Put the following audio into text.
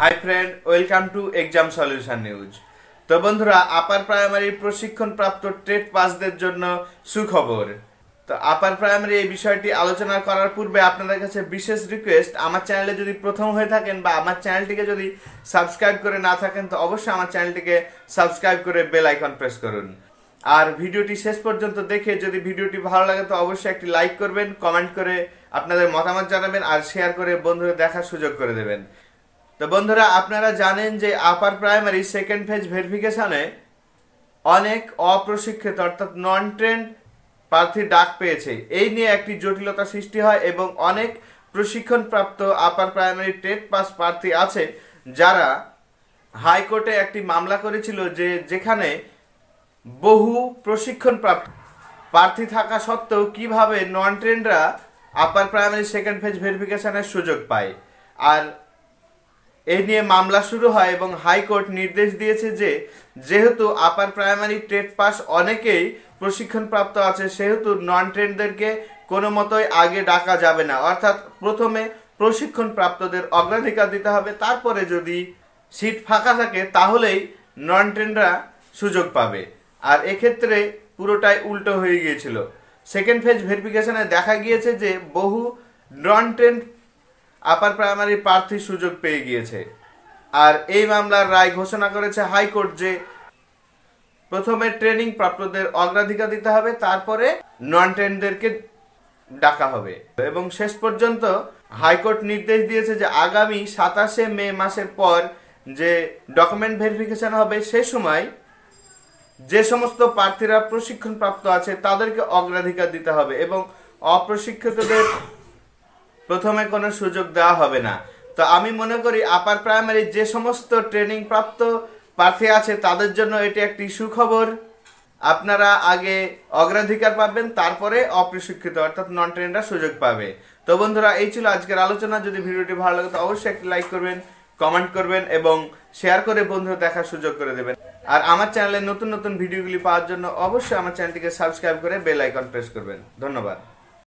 Hi friend, welcome to exam solution news. তো বন্ধুরা, upper primary প্রশিক্ষণপ্রাপ্ত ট্রেড পাসদের জন্য সুখবর। তো আপার প্রাইমারি এই বিষয়টি আলোচনা করার পূর্বে আপনাদের কাছে বিশেষ রিকোয়েস্ট, আমার চ্যানেলে যদি প্রথম হয়ে থাকেন বা আমার চ্যানেলটিকে যদি সাবস্ক্রাইব করে না থাকেন তো অবশ্যই আমার চ্যানেলটিকে সাবস্ক্রাইব করে বেল আইকন প্রেস করুন। আর ভিডিওটি শেষ পর্যন্ত দেখে যদি ভিডিওটি ভালো লাগে তো অবশ্যই একটি লাইক করবেন, কমেন্ট করে আপনাদের মতামত জানাবেন আর শেয়ার করে বন্ধুদের দেখার সুযোগ করে দেবেন। তো বন্ধুরা, আপনারা জানেন যে আপার প্রাইমারি সেকেন্ড ফেজ ভেরিফিকেশনে অনেক অপ্রশিক্ষিত অর্থাৎ নন ট্রেন্ড প্রার্থী ডাক পেয়েছে। এই নিয়ে একটি জটিলতা সৃষ্টি হয় এবং অনেক প্রশিক্ষণপ্রাপ্ত আপার প্রাইমারি ট্রেড পাস প্রার্থী আছে যারা হাইকোর্টে একটি মামলা করেছিল যেখানে বহু প্রশিক্ষণপ্রাপ্ত প্রার্থী থাকা সত্ত্বেও কিভাবে নন ট্রেন্ডরা আপার প্রাইমারি সেকেন্ড ফেজ ভেরিফিকেশনের সুযোগ পায়। আর এই নিয়ে মামলা শুরু হয় এবং হাইকোর্ট নির্দেশ দিয়েছে যে যেহেতু আপার প্রাইমারি ট্রেড পাস অনেকেই প্রশিক্ষণপ্রাপ্ত আছে সেহেতু নন ট্রেন্ডদেরকে কোনো মতোই আগে ডাকা যাবে না, অর্থাৎ প্রথমে প্রশিক্ষণপ্রাপ্তদের অগ্রাধিকার দিতে হবে, তারপরে যদি সিট ফাঁকা থাকে তাহলেই নন ট্রেন্ডরা সুযোগ পাবে। আর এক্ষেত্রে পুরোটাই উল্টো হয়ে গিয়েছিল। সেকেন্ড ফেজ ভেরিফিকেশনে দেখা গিয়েছে যে বহু নন ট্রেন্ড আপার প্রাইমারি প্রার্থী সুযোগ পেয়ে গিয়েছে। আর এই মামলার রায় ঘোষণা করেছে হাইকোর্ট যে প্রথমে ট্রেনিং প্রাপ্তদের অগ্রাধিকার দিতে হবে, তারপরে নন ট্রেন্ডদেরকে ডাকা হবে। এবং শেষ পর্যন্ত হাইকোর্ট নির্দেশ দিয়েছে যে আগামী 27শে মে মাসের পর যে ডকুমেন্ট ভেরিফিকেশন হবে সে সময় যে সমস্ত প্রার্থীরা প্রশিক্ষণপ্রাপ্ত আছে তাদেরকে অগ্রাধিকার দিতে হবে এবং অপ্রশিক্ষিতদের প্রথমে কোনো সুযোগ দেওয়া হবে না। তো আমি মনে করি আপার প্রাইমারি যে সমস্ত ট্রেনিং প্রাপ্ত প্রার্থী আছে তাদের জন্য এটি একটি সুখবর। আপনারা আগে অগ্রাধিকার পাবেন, তারপরে অপ্রশিক্ষিত অর্থাৎ নন ট্রেন্ডরা সুযোগ পাবে। তো বন্ধুরা, এই ছিল আজকের আলোচনা। যদি ভিডিওটি ভালো লাগে তো অবশ্যই একটি লাইক করবেন, কমেন্ট করবেন এবং শেয়ার করে বন্ধুদের দেখার সুযোগ করে দেবেন। আর আমার চ্যানেলে নতুন নতুন ভিডিওগুলি পাওয়ার জন্য অবশ্যই আমার চ্যানেলটিকে সাবস্ক্রাইব করে বেল আইকন প্রেস করবেন। ধন্যবাদ।